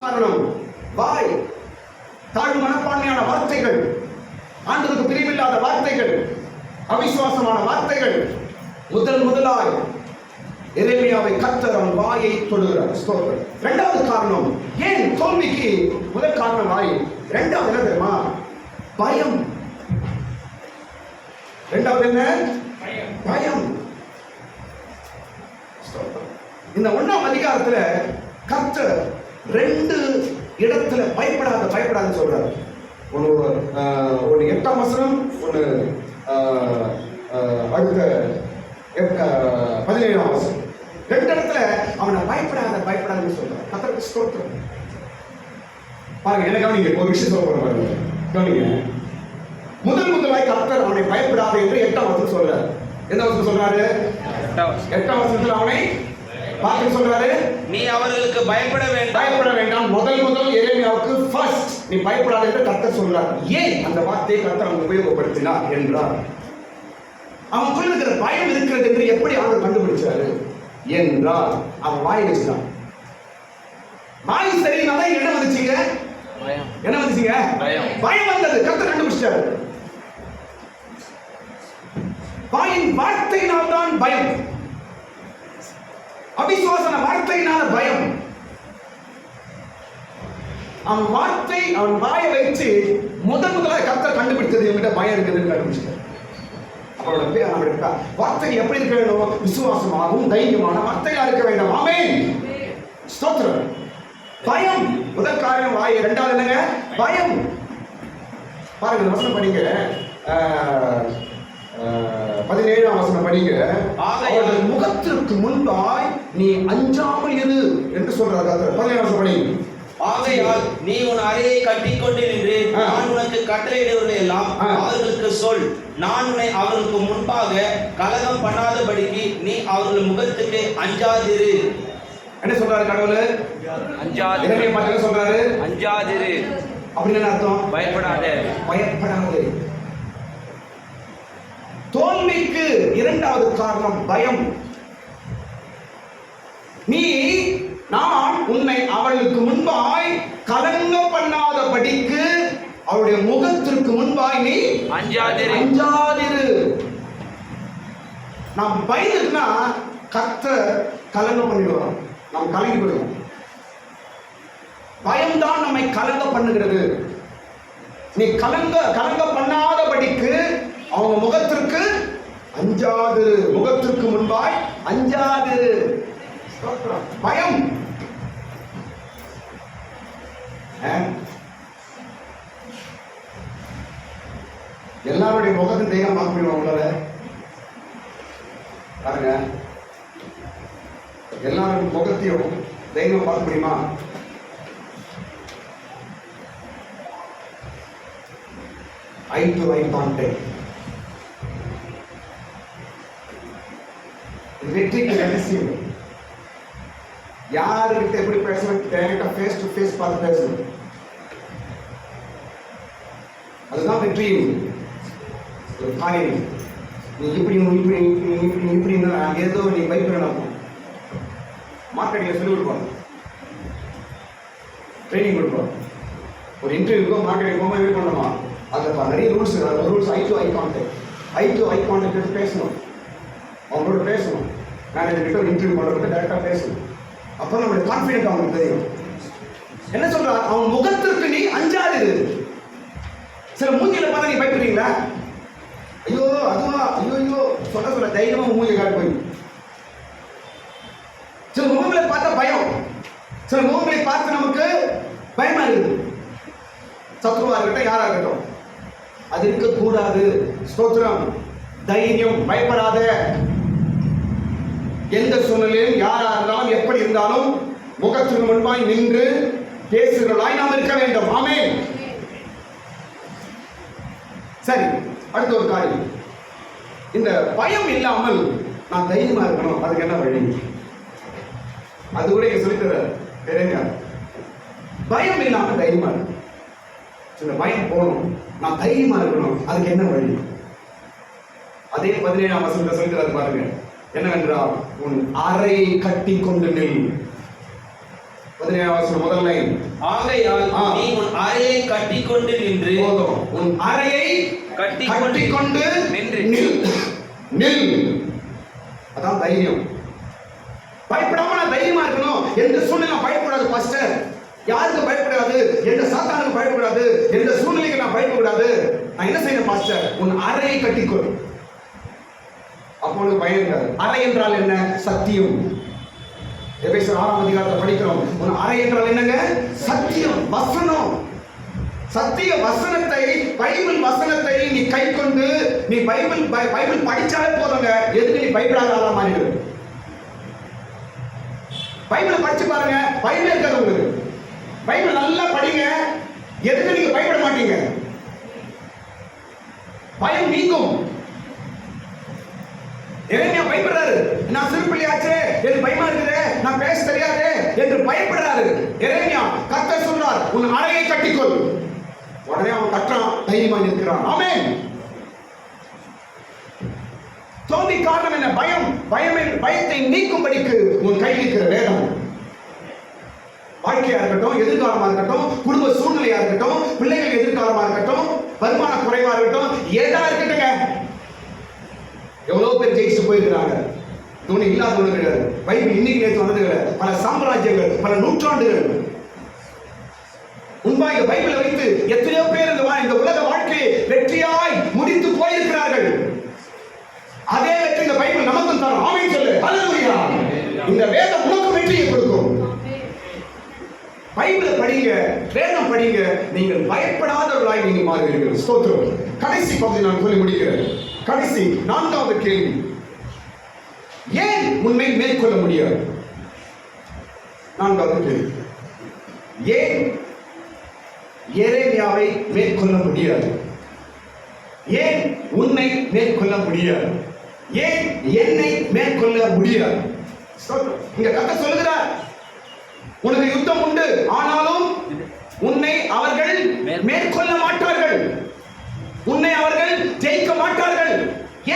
காரணம் வாய், தாழ்வு மனப்பான்மையான வார்த்தைகள், ஆண்டவருக்கு பிரிவில்லாத வார்த்தைகள், அவிசுவாசமான வார்த்தைகள். முதலாய் எரேமியாவை கர்த்தர் அவன் வாயை தொடுகிறார். ஸ்தோத்திரம். இரண்டாவது காரணம், ஏன் தோல்விக்கு முதல் காரணம் வாய், இரண்டாவது என்ன தெரியுமா? பயம். இரண்டாவது என்ன? பயம். இந்த 1ஆம் அதிகாரத்துல கர்த்தர் 2 இடத்துல பயப்படாத சொல்றாரு. ஒன்று 8ஆம் வசனம், ஒன்று அடுத்த 17ஆம் வசனம். 2 இடத்துல அவனை பயப்படாதுன்னு சொல்றாரு. கர்த்தருக்கு ஸ்தோத்திரம். பாருங்க, என்ன கவனிங்க, ஒரு விஷயம் சொல்ல போற பாருங்க, கவனிங்க. முதலாய் கர்த்தர் அவனை பயப்படாத என்று 8ஆம் வசனம் சொல்றாரு. எந்த வசனம் சொல்றாரு? 8ஆம் வசனத்தில் அவனை பார்த்து சொல்றாரு, நீ அவர்களுக்கு பயப்பட வேண்டாம். முதல் எரேமியாவுக்கு ஃபர்ஸ்ட் நீ பயப்படாத என்று கர்த்தர் சொல்றார். ஏன் அந்த வார்த்தையை கர்த்தர் அவன் உபயோகப்படுத்தினார் என்றார், அவனுக்குள்ள இருக்கிற பயம் இருக்கிறது என்று எப்படி அவர் கண்டுபிடிச்சாரு என்றால், அவன் வாய் வச்சுதான். வாய் சரியினால என்ன வந்துச்சுங்க? பயம் வந்தது. கர்த்தர் கண்டுபிடிச்சாரு. வாயின் வார்த்தையினால் தான் பயம், அவிசுவாசன வார்த்தையினால பயம். அவன் வாயை வைத்து முதலாக கர்த்தர் கண்டுபிடித்தது, என்கிட்ட பயம் இருக்குதுன்னு கண்டுபிடிச்சார். அவரோட வார்த்தை எப்படி இருக்க வேண்டும்? விசுவாசமாகவும் தைரியமான வார்த்தையா இருக்க வேண்டும். ஆமென், ஸ்தோத்திரம். பயம் முதல் காரணம் வாய். இரண்டாவது என்னங்க? பயம். பாருங்க, வசனம் படிங்க, 17ஆம் வசனம் படிங்க. அவர்கள் முகத்திற்கு முன்பாய் நீ அஞ்சாமல் இரு என்று சொல்றார் கர்த்தர். 17ஆம் வசனம் படிங்க. ஆகையால் நீ உன் அறையை கட்டிக்கொண்டு நின்று நான் உனக்கு கட்டளையிடுவதை எல்லாம் அவர்களுக்கு சொல். நான் உன்னை அவர்களுக்கு முன்பாக கலகம் பண்ணாதபடிக்கு நீ அவர்கள் முகத்துக்கு அஞ்சாதிரு. என்ன சொல்றாரு கடவுள்? அஞ்சாதிரு. என்ன சொல்றாரு? அஞ்சாதிரு. அப்படின்னு என்ன அர்த்தம்? பயப்படாதே. தோல்விக்கு இரண்டாவது காரணம் பயம். நான் உன்னை அவளுக்கு முன்பாய் கலங்க பண்ணாதபடிக்கு அவருடைய முகத்திற்கு முன்பாய் நீ அஞ்சாதிரு. நாம் பயந்துனா கர்த்தர் கலங்க பண்ணிடுவோம், நாம் கலங்கி விடுவோம். பயம்தான் நம்மை கலங்க பண்ணுகிறது. நீ கலங்க பண்ணாதபடிக்கு அவங்க முகத்திற்கு அஞ்சாது, முகத்திற்கு முன்பாய் அஞ்சாது. பயம். எல்லாருடைய முகத்தின் தெய்வம் பார்க்க முடியுமா உங்களால? பாருங்க, எல்லாருடைய முகத்தையும் தெய்வம் பார்க்க முடியுமா? ஐ டு ஐ கான்டாக்ட். வெற்றிக்கு ரகசியம். யாருக்கிட்ட எப்படி பேசணும்? ஃபேஸ் டு ஃபேஸ் பார்த்து பேசணும். அதுதான் வெற்றி. ஒரு காரியம் நீ இப்படி ஏதோ நீ பயப்படணும். மார்க்கெட்டில் சொல்லி கொடுப்பாங்க, ட்ரைனிங் கொடுப்பாங்க. ஒரு இன்டர்வியூக்கோ மார்க்கெட்டிங் போகும்போது எப்படி பண்ணணுமா? அதில் நிறைய rules. I to eye contact எடுத்து பேசணும், அவங்களோட பேசணும். மேனேஜர்கிட்ட ஒரு இன்டர்வியூ பண்ணுறதுக்கு டேரெக்டாக பேசணும். அப்போ நம்மளுடைய கான்ஃபிடென்ட் அவங்களுக்கு தெரியும். என்ன சொல்றா? அவன் முகத்திற்கு நீ அஞ்சாது. சில மூஞ்சில பார்த்தா நீ பயப்படுறீங்களா? ஐயோ அதுவா, ஐயோ சொல்ல தைரியமா மூஞ்சி காட்டு போய். சில முகங்களை பார்த்தா பயம், சில முகங்களை பார்த்து நமக்கு பயமா இருக்குது. சத்ருவா இருக்கட்டும், யாரா இருக்கட்டும், அது இருக்கக்கூடாது. ஸ்தோத்திரம். தைரியம், பயப்படாத. எந்த சூழ்நிலையும் யாரா இருந்தாலும் எப்படி இருந்தாலும் முகத்திற்கு முன்பாய் நின்று பேசுகிறவர்களாய் நாம் இருக்க வேண்டும். ஆமென். சரி, அடுத்த ஒரு காரியம், இந்த பயம் இல்லாமல் நான் தைரியமா இருக்கணும். அதுக்கு என்ன வழி? அது கூட சொல்லித்தர. பயம் இல்லாமல் தைரியமா இருக்கணும். இந்த பயம் போகணும், நான் தைரியமா இருக்கணும். அதுக்கு என்ன வழி? அதே 17ஆம் வசனத்தை சொல்லித்தராது பாருங்க. என்னவென்றால் உன் அறையை கட்டி கொண்டு நில். 17ஆம் வசனம் முதல் லைன். ஆகையால் நீ உன் அறையை கட்டிக்கொண்டு நின்று போதும். உன் அறையை கட்டிக்கொண்டு நில். அதான் தைரியம். பயப்படாம நான் தைரியமா இருக்கணும். எந்த சூழ்நிலை பயப்படாது பாஸ்டர். யாருக்கு பயப்படாது? எந்த சாத்தானுக்கு பயப்படாது. எந்த சூழ்நிலைக்கு நான் பயப்படாது. நான் என்ன செய்யணும் பாஸ்டர்? உன் அறையை கட்டிக்கொள். அப்பொழுது பயம் இருக்காது. அறை என்றால் என்ன? சத்தியம். எபேசியர் 6ஆம் அதிகாரத்தில் படிக்கிறோம். உன் அறை என்றால் என்னங்க? சத்தியம், வசனம். சத்திய வசனத்தை, பைபிள் வசனத்தை நீ கை கொண்டு நீ பைபிள் படிச்சாலே போதுங்க. எதுக்கு நீ பயப்படாத ஆளா மாறிடு. பைபிளை படிச்சு பாருங்க, பயமே இருக்காது உங்களுக்கு. பைபிள் நல்லா படிங்க, எதுக்கு நீங்க பயப்பட மாட்டீங்க. பயம் நீங்கும். எரேமியா பயப்படுறாரு. நான் சிறுபிள்ளையாச்சே, எனக்கு பயமா இருக்குது, நான் பேச தெரியாது என்று பயப்படுறாரு எரேமியா. கர்த்தர் சொல்றார், உன் அறையை கட்டிக்கொள். உடனே அவன் கட்டுறான், தைரியமா நிற்கிறான். ஆமென். தோல்வி காரணம் என்ன? பயம். பயத்தை நீக்கும்படிக்கு உன் கையில் இருக்கிற வேதம். வாழ்க்கையா இருக்கட்டும், எதிர்காலமா இருக்கட்டும், குடும்ப சூழ்நிலையா இருக்கட்டும், பிள்ளைகள் எதிர்காலமா இருக்கட்டும், வருமான குறைவா இருக்கட்டும், ஏதா இருக்கட்டுங்க. எவ்வளவு பேர் ஜெயிச்சு போயிருக்கிறாங்க. துணி இல்லாதவங்க கிடையாது. பைபிள் இன்னைக்கு நேற்று வந்தது கிடையாது. பல சாம்ராஜ்யங்கள், பல நூற்றாண்டுகள் முன்பாக பைபிளை வைத்து எத்தனையோ பேர் இந்த உலக வாழ்க்கையை வெற்றியாய் முடித்து போயிருக்கிறார்கள். அதே வெற்றி இந்த பைபிள் நமக்கும் தரும். ஆமென் சொல்லு. ஹல்லேலூயா. இந்த வேதம் உனக்கு வெற்றியை கொடுக்கும். பைபிளை படிங்க, வேதம் படிங்க, நீங்கள் பயப்படாதவர்களாய் நீங்கள் மாறுவீர்கள். ஸ்தோத்திரம். கடைசி பகுதி நான் சொல்லி முடிக்கிறேன். கடைசி 4வது கேள்வி, ஏன் உன்னை மேற்கொள்ள முடியாது? 4வது கேள்வி, ஏன் எரேமியாவை மேற்கொள்ள முடியாது? ஏன் உன்னை மேற்கொள்ள முடியாது? ஏன் என்னை மேற்கொள்ள முடியாது? இங்க கர்த்தர் சொல்லுகிறார், உனக்கு யுத்தம் உண்டு, ஆனாலும் உன்னை அவர்கள் மேற்கொள்ள மாட்டார்கள். உன்னை அவர்கள் ஜெயிக்க மாட்டார்கள்.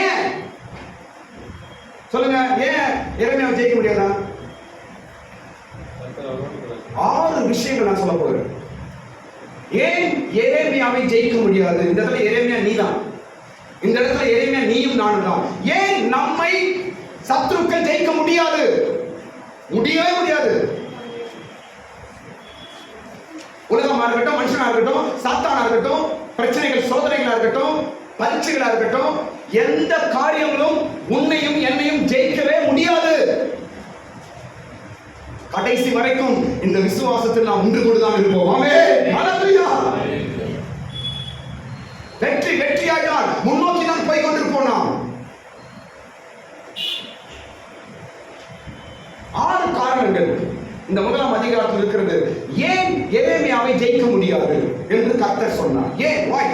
ஏன் சொல்லுங்க? ஏன் எரேமியாவை ஜெயிக்க முடியாதா? 6 விஷயங்கள் நான் சொல்ல போகிறேன். ஏன் எரேமியாவை ஜெயிக்க முடியாது? இந்த இடத்துல எரேமியா நீதான். இந்த இடத்துல எரேமியா நீயும் நானும் தான். ஏன் நம்மை சத்துருக்கள் ஜெயிக்க முடியாது? முடியவே முடியாது. உலகமா இருக்கட்டும், மனுஷனா இருக்கட்டும், சாத்தானா இருக்கட்டும், பிரச்சனைகள், சோதனைகளா இருக்கட்டும், பரீட்சைகளா இருக்கட்டும், எந்த காரியங்களும் உன்னையும் என்னையும் ஜெயிக்கவே முடியாது. கடைசி வரைக்கும் இந்த விசுவாசத்தில் நாம் ஒன்று கொண்டுதான் இருப்போம். ஆமென். ஹல்லேலூயா. வெற்றியாய்தான் முன்னோக்கி தான் போய் கொண்டிருப்போம். நாம் 6 காரணங்கள் இந்த 1ஆம் அதிகாரத்தில் இருக்கிறது. ஏன் எரேமியாவை ஜெயிக்க முடியாது என்று கர்த்தர் சொன்னார். ஏன்? why?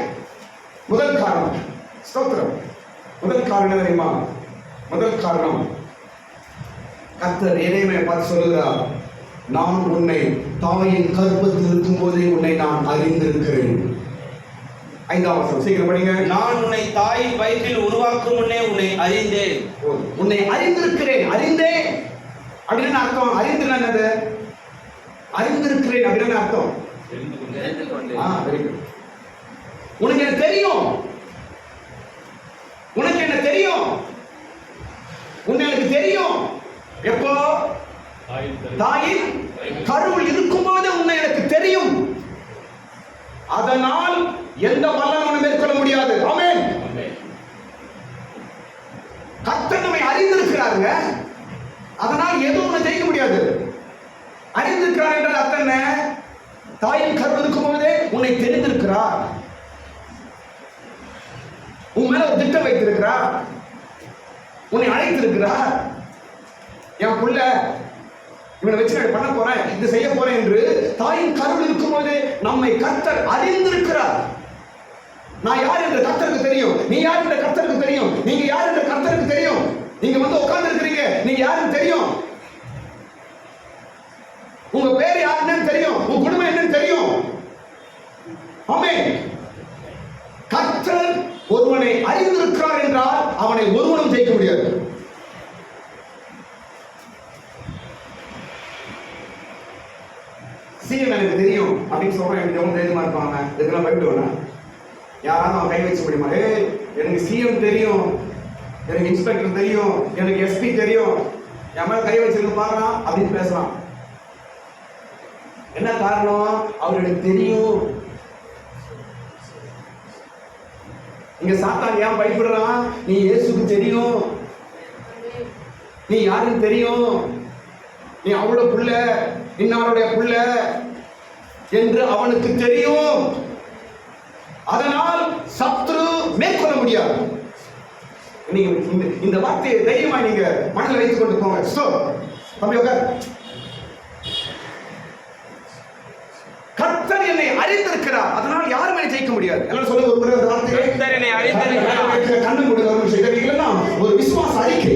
முதல் காரணம், ஸ்தோத்திரம். முதல் காரணம் என்ன தெரியுமா? முதல் காரணம், கர்த்தர் எரேமியாவை பார்த்து சொல்லுகிறார், நான் உன்னை தாயின் கர்ப்பத்தில் இருக்கும் போதே உன்னை நான் அறிந்திருக்கிறேன். 5ஆம் வசனம் சீக்கிரம் படிங்க. நான் உன்னை தாயின் வயிற்றில் உருவாக்கும் முன்னே உன்னை அறிந்தேன். உன்னை அறிந்திருக்கிறேன். அறிந்தேன் அப்படின்னு அர்த்தம். அறிந்துனா என்னது? அறிந்திருக்கிறேன் அப்படின்னு அர்த்தம். உனக்கு என்ன தெரியும்? உனக்கு என்ன தெரியும்? உனக்கு தெரியும். எப்போ? தாயின் கருவில் இருக்கும்போது உன்னை எனக்கு தெரியும். அதனால் எந்த வல்லமை உன்னை மேற்கொள்ள முடியாது. ஆமென். கர்த்தர் நம்மை அறிந்திருக்கிறாருங்க. அதனால் எதுவும் உன்னை ஜெயிக்க முடியாது. அறிந்திருக்கிறார் என்றால் அர்த்தம் என்ன? தாயின் கருவில் இருக்கும்போதே உன்னை தெரிந்திருக்கிறார். உன் மேல ஒரு திட்டம் வைத்திருக்கிறார். உன்னை அழைத்திருக்கிறார். என் புள்ள இவனை வச்சு நான் பண்ண போறேன், இது செய்ய போறேன் என்று தாயின் கருவில் இருக்கும்போது நம்மை கர்த்தர் அறிந்திருக்கிறார். நான் யார் என்று கர்த்தருக்கு தெரியும். நீ யார் என்று கர்த்தருக்கு தெரியும். நீங்க யார் என்று கர்த்தருக்கு தெரியும். நீங்க வந்து உட்கார்ந்து இருக்கிறீங்க, நீங்க யாருன்னு தெரியும். உங்க பேர் யாருன்னு தெரியும். உங்க குடும்பம் என்னன்னு தெரியும். ஆமென். கர்த்தர் ஒருவனை அறிந்திருக்கிறார் என்றால் அவனை ஒருவனும் ஜெயிக்க முடியாது. தெரியும் அப்படின்னு சொல்றேன். எனக்கு எவ்வளவு தைரியமா இருப்பாங்க. இதுக்கெல்லாம் பயப்படுவேன். யாராவது அவன் கை வச்சு முடியுமா? எனக்கு சிஎம் தெரியும், எனக்கு இன்ஸ்பெக்டர் தெரியும், எனக்கு எஸ்பி தெரியும், என் மேல கை வச்சிருக்க பாக்கலாம் அப்படின்னு பேசலாம். என்ன காரணம்? அவருக்கு தெரியும். இங்க சாத்தான் ஏன் பயப்படுறான்? நீ இயேசுக்கு தெரியும், நீ யாருன்னு தெரியும், நீ அவளோட புள்ள, இன்னாருடைய புள்ள என்று அவனுக்கு தெரியும். அதனால் சத்ரு மேற்கொள்ள முடியாது. நீங்க இந்த வார்த்தையை தைரியமா நீங்க மனதில் வைத்துக் கொண்டு போங்க. சோ தம்பி உட்கார். கர்த்தர் என்னை அறிந்திருக்கிறார், அதனால் யாரும் என்னை ஜெயிக்க முடியாது. எல்லாரும் சொல்லுங்க ஒரு முறை அந்த வார்த்தையை. கர்த்தர் என்னை அறிந்திருக்கிறார். கண்ணு மூடி ஒரு நிமிஷம். இது இல்லைன்னா ஒரு விசுவாச அறிக்கை.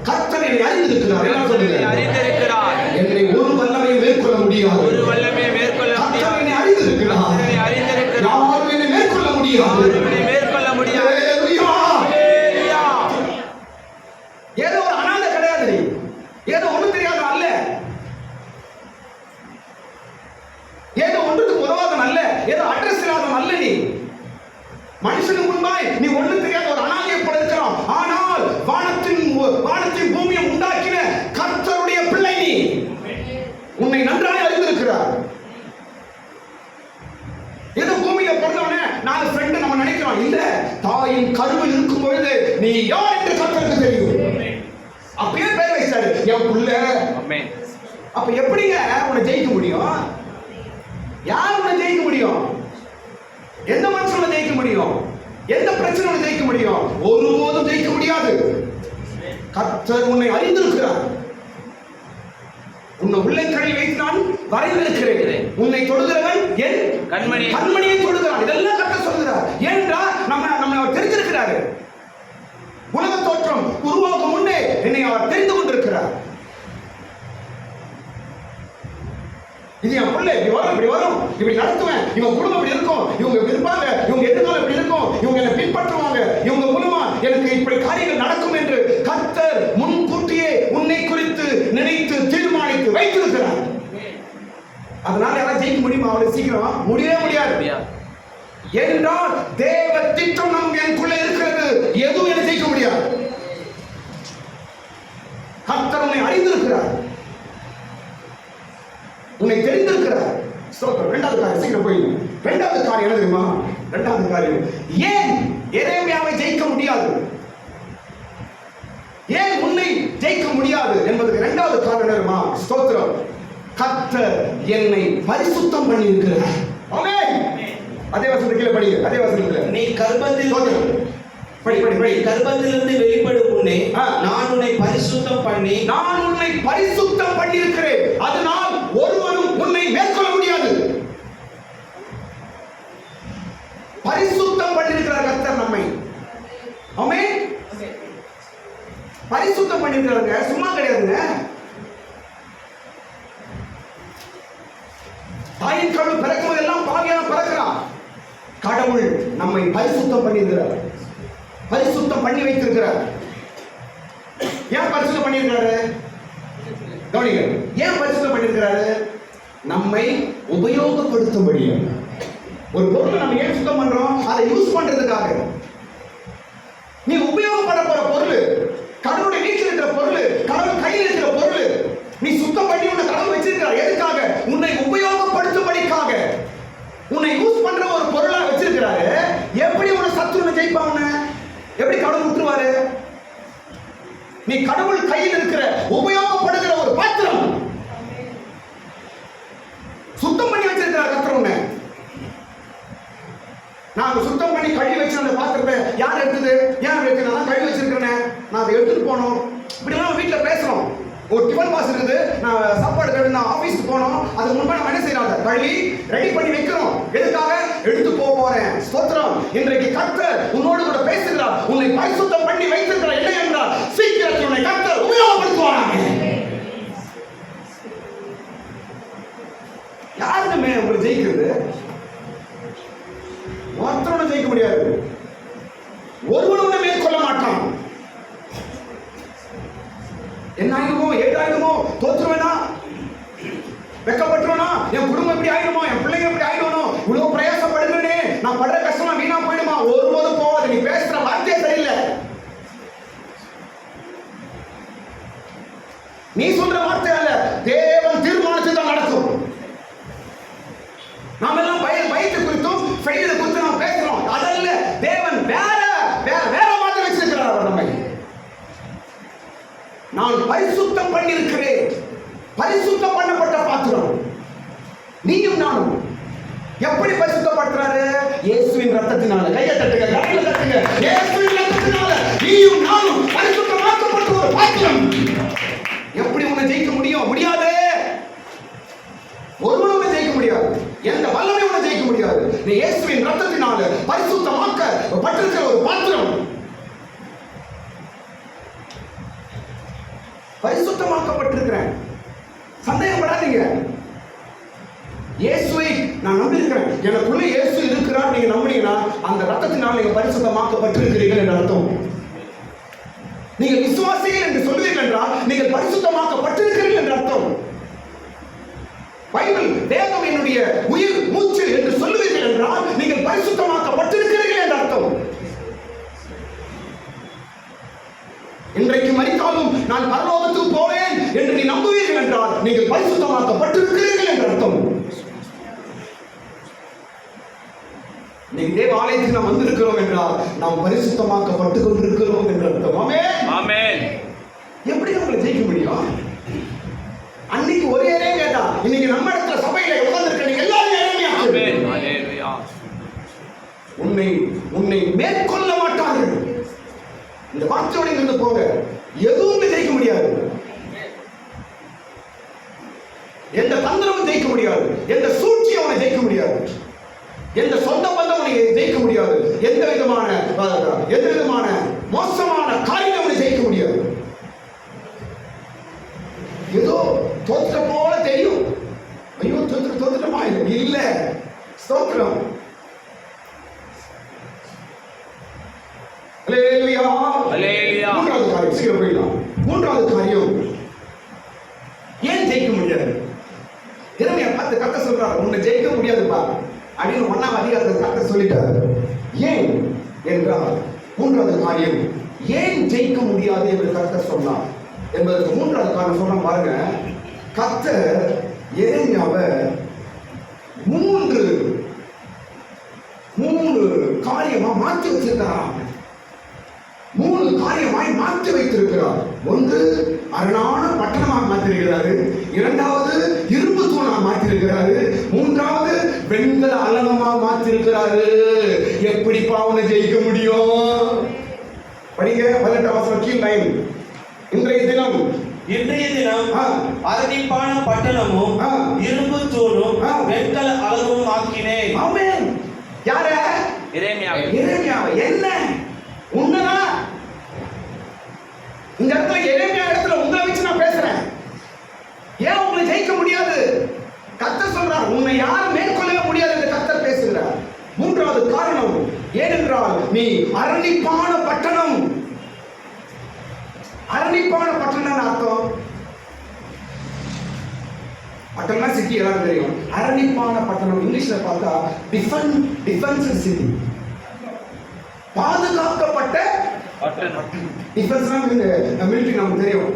கர்த்தர் என்னை அறிந்திருக்கிறார். எல்லாம் சொல்லுங்க. அறிந்திருக்கிறார். என்னை ஒரு வல்லமையை மேற்கொள்ள முடியாது. ஒரு வல்லமையை மேற்கொள்ள முடியாது. கர்த்தர் என்னை அறிந்திருக்கிறார். என்னை அறிந்திருக்கிறார். யாரும் என்னை மேற்கொள்ள முடியாது. என்னை மேற்கொள்ள முடியாது. ஏதோ ஒரு அனாதை கிடையாது, ஏதோ ஒண்ணும் தெரியாத அல்ல, ஏதோ ஒன்றுக்கு உதவாத அல்ல, ஏதோ அட்ரஸ் இல்லாத அல்ல. நீ மனுஷனுக்கு முன்பாய் நீ ஒண்ணும் தெரியாத ஒரு அனாதையை போல இருக்கிறான். ஆனால் வானத்தின் பூமியை உண்டாக்கின கர்த்தருடைய பிள்ளை நீ. உன்னை நன்றாக அறிந்திருக்கிறார். ஏதோ பூமியில பிறந்தவனே நான் ஃப்ரெண்ட் நம்ம நினைக்கிறோம். இல்ல, தாயின் கருவில் இருக்கும் பொழுது நீ யார் என்று கர்த்தருக்கு தெரியும். அப்பயே பேர் வச்சாரு, என் புள்ள. அப்ப எப்படிங்க உன்னை ஜெயிக்க முடியும்? யார் உன்னை ஜெயிக்க முடியும்? எந்த மனுஷன் உன்னை ஜெயிக்க முடியும்? எந்த பிரச்சனை உன்னை ஜெயிக்க முடியும்? ஒருபோதும் ஜெயிக்க முடியாது. கர்த்தர் உன்னை அறிந்திருக்கிறார். உன்னை உள்ளங்கையில் வைத்து நான் வரைந்திருக்கிறேன். உன்னை தொடுகிறவன் என் கண்மணியை தொடுகிறான். இதெல்லாம் கர்த்தர் சொல்கிறார். ஏனென்றால் நம்ம தெரிஞ்சிருக்கிறாரு. உலக தோற்றம் உருவாகும் முன்னே என்னை அவர் தெரிந்து கொண்டிருக்கிறார். இது என் பிள்ளை இப்படி வரும், இப்படி நடத்துவேன், இவங்க குடும்பம் இப்படி இருக்கும், இவங்க இப்படி இருப்பாங்க, இவங்க எதிர்காலம் இப்படி இருக்கும், இவங்க என்னை பின்பற்றுவாங்க, இவங்க மூலமா எனக்கு இப்படி காரியங்கள் நடக்கும் என்று கர்த்தர் முன்கூட்டியே உன்னை குறித்து நினைத்து தீர்மானித்து வைத்திருக்கிறார். அதனால யாராவது ஜெயிக்க முடியுமா? அவளை சீக்கிரம் முடியவே முடியாது. ஏனென்றால் தேவ திட்டம் நம் எனக்குள்ள இருக்கிறது. எதுவும் என்னை ஜெயிக்க முடியாது. கர்த்தர் உன்னை அறிந்திருக்கிறார், உன்னை தெரிந்திருக்கிறார். இரண்டாவது காரியம் சீக்கிரம் போய். இரண்டாவது காரியம் என்ன தெரியுமா? இரண்டாவது காரியம், ஏன் எரேமியாவை ஜெயிக்க முடியாது, ஏன் உன்னை ஜெயிக்க முடியாது என்பதற்கு இரண்டாவது காரணம் என்ன தெரியுமா? ஸ்தோத்திரம். கர்த்தர் என்னை பரிசுத்தம் பண்ணி இருக்கிறார். ஆமென். அதே வசனத்துல கீழே படிங்க. அதே வசனத்துல நீ கர்ப்பத்தில் கர்ப்பத்திலிருந்து வெளிப்படும் முன்னே நான் உன்னை பரிசுத்தம் பண்ணி இருக்கிறேன். அதனால் ஒருவனும் உன்னை மேற்கொள்ள முடியாது. பரிசுத்தம் பண்ணியிருக்கிறார் கர்த்தர் நம்மை. ஆமென். பரிசுத்தம் பண்ணியிருக்கிறாங்க, சும்மா கிடையாதுங்க. தாயின் கருவில் பிறக்கும் போதெல்லாம் பாவியான பிறக்கிறான். கடவுள் நம்மை பரிசுத்தம் பண்ணியிருக்கிறார், பரிசுத்தம் பண்ணி வைத்திருக்கிறார். ஏன் பரிசுத்தம் பண்ணியிருக்கிறாரு? கவனிங்க, ஏன் பரிசுத்தம் பண்ணியிருக்கிறாரு? நம்மை உபயோகப்படுத்தும்படி. ஒரு பொருளை நம்ம ஏன் சுத்தம் பண்றோம்? அதை யூஸ் பண்றதுக்காக. நீ உபயோகப்பட போற பொருள், கடவுளுடைய வீட்டில் இருக்கிற பொருள், கடவுள் கையில் இருக்கிற பொருள், நீ சுத்தம் பண்ணி உன்னை கடவுள் வச்சிருக்கிறார். எதுக்காக? உன்னை உபயோகப்படுத்தும்படிக்காக. உன்னை யூஸ் பண்ற ஒரு பொருளா வச்சிருக்கிறாரு. எப்படி உன்னை சத்துருவை ஜெயிப்பாங்க? எப்படி கடவுள் விட்டுருவாரு? நீ கடவுள் கையில் இருக்கிற உபயோகப்படுகிற ஒரு பாத்திரம். சுத்தம் பண்ணி வச்சிருக்கிறார் கர்த்தர் உன்னை. நான் சுத்தம் பண்ணி கழுவி வச்சு அந்த பாத்திரத்தை யார் எடுத்தது? ஏன் எடுத்து? நான் கழுவி வச்சிருக்கிறேன், நான் அதை எடுத்துட்டு போனோம். இப்படிலாம் வீட்டில் பேசுறோம். ஒரு டிஃபன் பாக்ஸ் இருக்குது, நான் சாப்பாடு கழுவி நான் ஆஃபீஸ்க்கு போனோம், அதுக்கு முன்னாடி நம்ம என்ன செய்யறாங்க? கழுவி ரெடி பண்ணி வைக்கிறோம். எதுக்காக? எடுத்து போறேன். ஸ்தோத்திரம். இன்றைக்கு கர்த்தர் உன்னோடு கூட பேசுகிறார். உன்னை பரிசுத்தம் பண்ணி வைத்திருக்கிறார். என்ன என்றால் சீக்கிரத்தில் உன்னை கர்த்தர் உபயோகப்படுத்துவாராங்க. யாருமே உங்களை ஜெயிக்கிறது? ஒருத்தரோட ஜெயிக்க முடியாது. ஒருவனும் மேற்கொள்ள மாட்டான். என்ன ஆயிடுமோ, ஏதாயிடுமோ, தோற்றுவேனா, வெக்கப்பட்டுருவனா என் குடும்பம் இப்படி ஆயிடுமா, என் பிள்ளைங்க இப்படி ஆயிடணும், இவ்வளவு பிரயாசப்படுகிறேனே, நான் படுற கஷ்டம் வீணா போயிடுமா? ஒருபோதும் போகாது. நீ பேசுற வார்த்தையே சரியில்லை. நீ சொல்ற வார்த்தை அல்ல, தேவன் தீர்மானத்தை தான் நடக்கும். நாம எல்லாம் பயத்தை குறித்தும் ஃபெயிலை குறித்து நாம் பேசுறோம். அதல்ல, தேவன் வேற மாதிரி வச்சிருக்கிறார். அவர் நம்மை நான் பரிசுத்தம் பண்ணியிருக்கிறேன். பரிசுத்தம் பண்ணப்பட்ட பாத்திரம் நீயும் நானும். எப்படி பரிசுத்தப்படுத்துறாரு? இயேசுவின் ரத்தத்தினால. கையை தட்டுங்க, கையில தட்டுங்க. இயேசுவின் ரத்தத்தினால நீயும் நானும் பரிசுத்தமாக்கப்பட்ட ஒரு பாத்திரம். எப்படி உன்னை ஜெயிக்க முடியும்? முடியாது. ஒருவனும் உன்னை ஜெயிக்க முடியாது. எந்த வல்லமை உன்னை ஜெயிக்க முடியாது. நீ இயேசுவின் ரத்தத்தினால பரிசுத்தமாக்கப்பட்டிருக்கிற ஒரு பாத்திரம். பரிசுத்தமாக்கப்பட்டிருக்கிறேன். சந்தேகப்படாதீங்க. இயேசுவை நான் நம்பியிருக்கிறேன், எனக்குள்ள இயேசு இருக்கிறார். நீங்க நம்புனீங்கன்னா அந்த ரத்தத்தினால் நீங்க பரிசுத்தமாக்கப்பட்டிருக்கிறீர்கள் என்ற அர்த்தம். நீங்கள் விசுவாசிகள் என்று சொல்லுவீர்கள் என்றால் நீங்கள் பரிசுத்தமாக்கப்பட்டிருக்கிறீர்கள் என்ற அர்த்தம். பைபிள் வேதம் என்னுடைய உயிர் மூச்சு என்று சொல்லுவீர்கள் என்றால் நீங்கள் பரிசுத்தமாக்கப்பட்டிருக்கிறீர்கள் என்ற அர்த்தம். இன்றைக்கு மரித்தாலும் நான் பரலோகத்துக்கு போவேன் என்று நீ நம்புவீர்கள் என்றால் நீங்கள் பரிசுத்தமாக்கப்பட்டிருக்கிறீர்கள் என்ற அர்த்தம். தேவ ஆலயத்துக்கு நாம் வந்திருக்கிறோம் என்றால் நாம் பரிசுத்தமாக்கப்பட்டுக் கொண்டிருக்கிறோம் என்ற அர்த்தம். ஆமென், ஆமென். எப்படி உங்களை ஜெயிக்க முடியும்? அன்னைக்கு ஒரே கேட்டா, இன்னைக்கு நம்ம இடத்துல சபையில உட்கார்ந்திருக்க நீங்க எல்லாரும் ஏறமையா உன்னை மேற்கொள்ள மாட்டார்கள். இந்த வார்த்தையோட இருந்து போங்க. எதுவும் ஜெயிக்க முடியாது. எந்த தந்திரமும் ஜெயிக்க முடியாது. எந்த சூழ்ச்சியும் அவனை ஜெயிக்க முடியாது. எந்த சொந்த பந்தம் அவனை ஜெயிக்க முடியாது. எந்த விதமான மோசமான காரியம் அவனை ஜெயிக்க முடியாது. ஏதோ தோற்ற போல தெரியும். ஐயோ தோற்றமா இல்ல. ஸ்தோத்திரம். அல்லேலூயா, அல்லேலூயா. மூன்றாவது காரியம், சீக்கிரம் போயிடலாம். மூன்றாவது காரியம், ஏன் ஜெயிக்க முடியாது? எரேமியா பார்த்து கர்த்தர் சொல்றாரு, உன்னை ஜெயிக்க முடியாதுப்பா அப்படின்னு 1ஆம் அதிகாரத்தில் கர்த்தர் சொல்லிட்டாரு. ஏன் என்றால், மூன்றாவது காரியம் ஏன் ஜெயிக்க முடியாது என்று கர்த்தர் சொன்னார் என்பதற்கு மூன்றாவது காரணம் சொன்ன பாருங்க. கர்த்தர் எரேமியாவை மூன்று காரியமா மாற்றி வச்சிருக்கிறார். 3 காரியமாய் மாற்றி வைத்திருக்கிறார். ஒன்று அரணான பட்டணமாக மாற்றிருக்கிறாரு. இரண்டாவது இரும்பு தூணாக மாற்றிருக்கிறாரு. மூன்றாவது வெண்கல அலங்கமாக மாற்றிருக்கிறாரு. எப்படிப்பா அவனை ஜெயிக்க முடியும்? படிங்க 18ஆம் வசனம் கீழ் லைன். இன்றைய தினம் அரணிப்பான பட்டணமும் இரும்பு தூணும் வெண்கல அலங்கமும் ஆக்கினேன். ஆமென். யார? எரேமியாவை. என்ன உண்மைதான். இந்த இடத்துல எரேமியா இடத்துல உங்களை வச்சு நான் பேசுறேன். ஏன் உங்களை ஜெயிக்க முடியாது? கர்த்தர் சொல்றார், உன்னை யாரும் மேற்கொள்ளவே முடியாது என்று கர்த்தர் பேசுகிறார். மூன்றாவது காரணம் ஏனென்றால் நீ அரணிப்பான பட்டணம். அரணிப்பான பட்டணம் அர்த்தம், பட்டணம்னா சிட்டி எல்லாம் தெரியும். அரணிப்பான பட்டணம் இங்கிலீஷ்ல பார்த்தா டிஃபென்ஸ் சிட்டி, பாதுகாக்கப்பட்ட பட்டணம். டிஃபென்ஸ்னா மிலிட்டரி நமக்கு தெரியும்.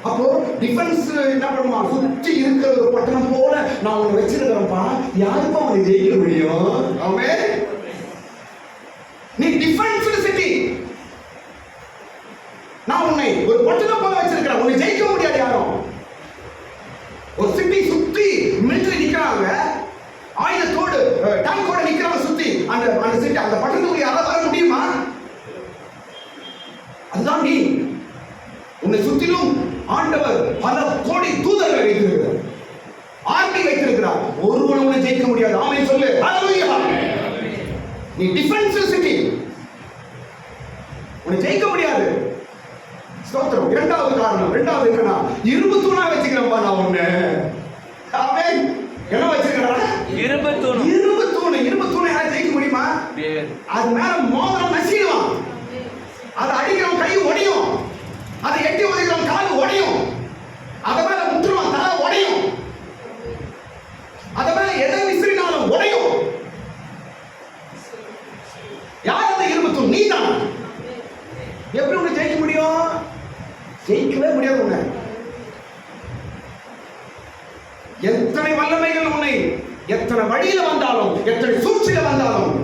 அப்போ டிஃபென்ஸ் என்ன பண்ணுமா, சுற்றி இருக்கிற ஒரு பட்டணம் போல நான் உன்னை வச்சிருக்கிறேன்ப்பா. யாருப்பா உன்னை ஜெயிக்க முடியும்? ஆமென். நீ டிஃபென்ஸ் சிட்டி. நான் உன்னை ஒரு பட்டணம் போல வச்சிருக்கிறேன். உன்னை ஜெயிக்க முடியாது யாரும். ஒரு சிட்டி சுத்தி மிலிட்டரி நிக்கிறாங்க, ஆயுதத்தோடு டேங்கோட நிக்கிறாங்க சுத்தி. அந்த சிட்டி, அந்த பட்டணத்துக்கு யாராவது வர முடியுமா? அதுதான் நீ. உன்னை சுற்றிலும் ஆண்டவர் பல கோடி தூதர்களை வைத்திருக்கிறார், ஆர்மி வைத்திருக்கிறார். ஒருவன் உன்னை ஜெயிக்க முடியாது. ஆமென் சொல்லு. ஹல்லேலூயா. நீ டிஃபென்சிவ் சிட்டி, உன்னை ஜெயிக்க முடியாது. ஸ்தோத்திரம். இரண்டாவது காரணம், இரண்டாவது என்னன்னா, இரும்பு தூணா வச்சுக்கிறேன்ப்பா நான் உன்னை. ஆமென். என்ன வச்சிருக்கிறா? இரும்பு தூண். இரும்பு தூண். இரும்பு தூணை யாராவது ஜெயிக்க முடியுமா? அது மேல மோதிரம் நசிடுவான். அதை அடிக்கிறவன் கை ஒடியும், அதை எட்டி உதைக்கிறவன் கால் ஒடியும், அதை மேல முற்றுவான் தலை ஒடியும், அதை எத்தனை வழியில வந்தாலும், எத்தனை சூழ்ச்சியில வந்தாலும்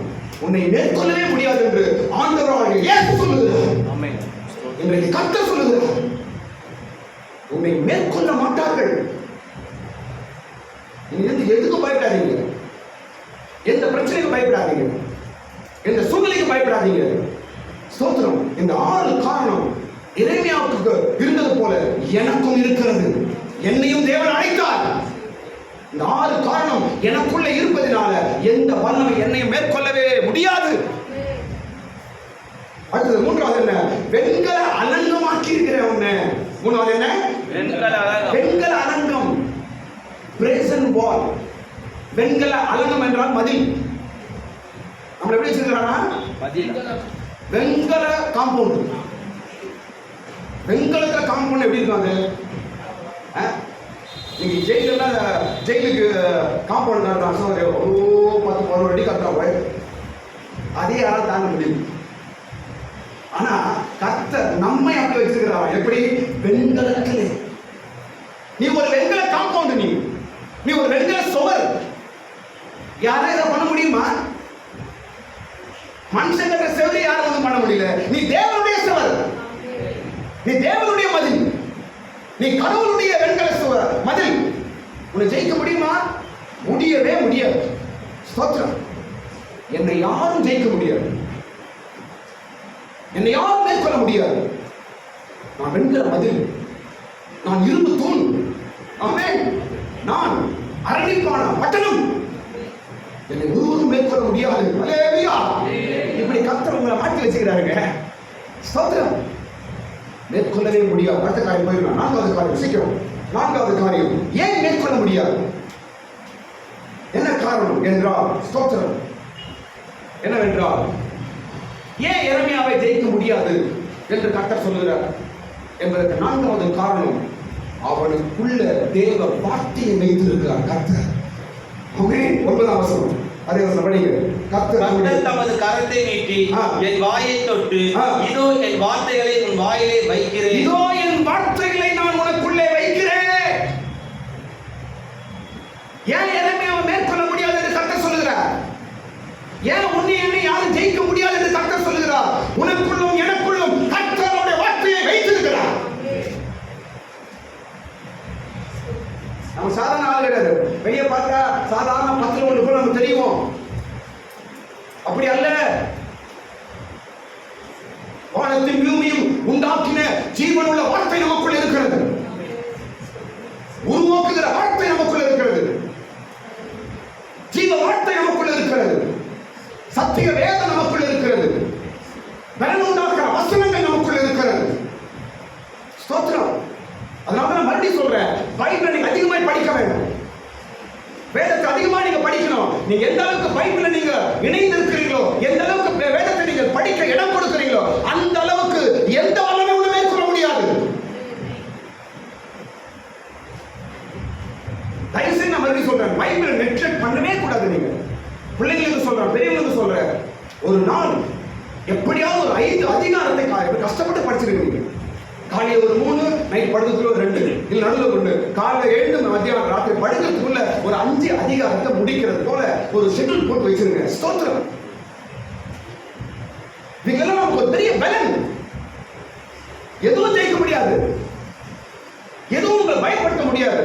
உன்னை மேற்கொள்ளவே முடியாது என்று ஆண்டவராகிய இயேசு சொல்லுகிறார். ஆமென். இன்றைக்கு கர்த்தர் சொல்லுகிறார், உன்னை மேற்கொள்ள மாட்டார்கள். நீங்க எதுக்கு பயப்படாதீங்க, எந்த பிரச்சனைக்கு பயப்படாதீங்க, எந்த சூழ்நிலைக்கு பயப்படாதீங்க. ஸ்தோத்திரம். இந்த 6 காரணம் எரேமியாவுக்கு இருந்தது போல எனக்கும் இருக்கிறது. என்னையும் தேவன் அழைத்தார். இந்த 6 காரணம் எனக்குள்ள இருப்பதனால எந்த வல்லமை என்னையும் மேற்கொள்ளவே முடியாது. அடுத்தது 3வது என்ன? வெண்கல அலங்கமாக்கி இருக்கிறேன் உன்னை. 3வது என்ன? வெண்கல அலங்கம். பிரேசன் வால். வெண்கல அலங்கம் என்றால் மதில். நம்ம எப்படி வச்சிருக்கிறானா? வெண்கல காம்பவுண்ட். வெண்கலத்துல காம்பவுண்ட் எப்படி இருக்காது? நீங்க ஜெயிலுக்கு காம்பவுண்ட் கட்டுறாங்க, 10-11 அடி கட்டுறாங்க. அதே யாரால் தாங்க முடியும். ஆனா கர்த்தர் நம்மை அப்படி வச்சிருக்கிறார். எப்படி? வெண்கலத்திலே. நீ ஒரு வெண்கல காம்பவுண்ட், நீ ஒரு வெண்கல சுவர். யாரும் இதை பண்ண முடியுமா? மனுஷன் கட்ட செவரை யாரும் வந்து பண்ண முடியல. நீ தேவனுடைய சுவர், நீ தேவனுடைய மதில், நீ கடவுளுடைய வெண்கல சுவர் மதில். உன்னை ஜெயிக்க முடியுமா? முடியவே முடியாது. ஸ்தோத்திரம். என்னை யாரும் ஜெயிக்க முடியாது, என்னை யாரும் மேற்கொள்ள முடியாது. நான் வெண்கல மதில், நான் இரும்பு தூண். ஆமென். நான் அரணிப்பான பட்டணம், என்னை ஒருவரும் மேற்கொள்ள முடியாது. அல்லேலூயா. இப்படி கர்த்தர் உங்களை மாற்றி வச்சுக்கிறாருங்க. ஸ்தோத்திரம். மேற்கொள்ளவே முடியாது. அடுத்த காரியம் போயிடலாம். 4வது காரியம் சீக்கிரம். 4வது காரியம் ஏன் மேற்கொள்ள முடியாது? என்ன காரணம் என்றால், ஸ்தோத்திரம், என்னவென்றால் ஏன் எரேமியாவை ஜெயிக்க முடியாது என்று கர்த்தர் சொல்லுகிறார் என்பதற்கு 4வது காரணம், அவனுக்குள்ள தேவ வார்த்தையை வைத்திருக்கிறார் கர்த்தர். ஆமென். 9வது வசனம். அதே வசனம் படிங்க. கர்த்தர் தமது கரத்தை நீட்டி என் வாயை தொட்டு, இதோ என் வார்த்தைகளை உன் வாயிலே வைக்கிறேன். இதோ என் வார்த்தைகளை நான் உனக்குள்ளே வைக்கிறேன். ஏன் எரேமியாவை மேற்கொள்ள முடியாது என்று கர்த்தர் சொல்லுகிறார்? ஏன் உன்னை என்னை யாரும் ஜெயிக்க முடியாது என்று கர்த்தர் சொல்லுகிறார்? உனக்குள்ளும் எனக்குள்ளும் கர்த்தருடைய வார்த்தையை வைத்திருக்கிறார். நம்ம சாதாரண ஆள் கிடையாது. வெளியே பார்த்தா சாதாரண 10 ஒன்று போல நமக்கு தெரியும். அப்படி அல்ல. வானத்தையும் பூமியும் உண்டாக்கின ஜீவனுள்ள வார்த்தை நமக்குள் இருக்கிறது. உருவாக்குகிற வார்த்தை நமக்குள் இருக்கிறது. ஜீவ வார்த்தை நமக்குள் இருக்கிறது. சத்திய வேதம் நமக்குள் இருக்கிறது. பலன் உண்டாக்குற வசனங்கள் நமக்குள் இருக்கிறது. ஸ்தோத்திரம். அதனால நான் மறுபடியும் சொல்றேன், பைபிளை நீங்க அதிகமாக படிக்க வேண்டும். வேதத்தை அதிகமா நீங்க படிக்கணும். நீங்க எந்த அளவுக்கு பைபிள்ல நீங்க இணைந்து இருக்கிறீங்களோ, எந்த அளவுக்கு வேதத்தை நீங்க படிக்க இடம் கொடுக்கிறீங்களோ, அந்த அளவுக்கு எந்த வல்லமை உள்ள மேற்கொள்ள முடியாது. தயவுசெய்து நான் மறுபடியும் சொல்றேன், பைபிளை நெக்லெக்ட் பண்ணவே கூடாது. நீங்க பிள்ளைங்களுக்கு சொல்றேன், பெரியவங்களுக்கு சொல்றேன், ஒரு நாள் எப்படியாவது ஒரு 5 அதிகாரத்தை கஷ்டப்பட்டு படிச்சிருக்கீங்க. காலையில் ஒரு 3, நைட் படுக்கிறதுக்குள்ள ஒரு 2, இல்ல நடுவில் 1, காலையில் எழுந்து மத்தியானம் ராத்திரி படுக்கிறதுக்குள்ள ஒரு 5 அதிகாரத்தை முடிக்கிறது போல ஒரு ஷெட்யூல் போட்டு வச்சிருங்க. ஸ்தோத்திரம். இதெல்லாம் நமக்கு ஒரு பெரிய பலன். எதுவும் ஜெயிக்க முடியாது, எதுவும் உங்களை பயப்படுத்த முடியாது,